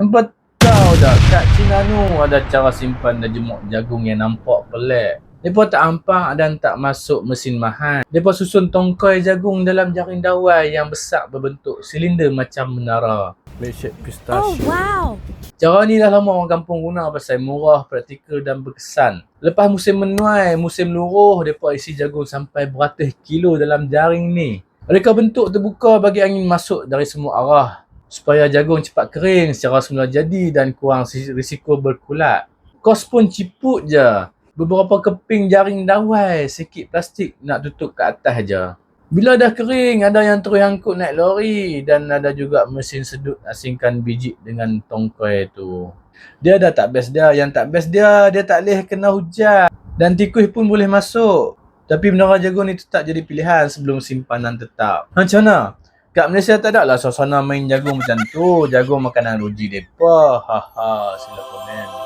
Nampak tahu dah, kat Chinanu ada cara simpan dan jemur jagung yang nampak pelik. Mereka tak ampang dan tak masuk mesin mahal. Mereka susun tongkai jagung dalam jaring dawai yang besar berbentuk silinder macam menara. Milkshake Oh, pistachio. wow. Cara ni dah lama orang kampung guna pasal murah, praktikal dan berkesan. Lepas musim menuai, musim luruh, mereka isi jagung sampai beratus kilo dalam jaring ni. Mereka bentuk terbuka bagi angin masuk dari semua arah, supaya jagung cepat kering secara semula jadi dan kurang risiko berkulat. Kos pun ciput je. Beberapa keping jaring dawai, sikit plastik nak tutup ke atas je. Bila dah kering, ada yang terus angkut naik lori dan ada juga mesin sedut asingkan biji dengan tongkai tu. Dia dah tak best dia. Yang tak best dia tak boleh kena hujan. Dan tikus pun boleh masuk. Tapi menara jagung ni tetap jadi pilihan sebelum simpanan tetap. Macam mana? Kat Malaysia tak ada lah suasana main jagung macam tu. Jagung makanan ruji mereka. Haha, sila komen.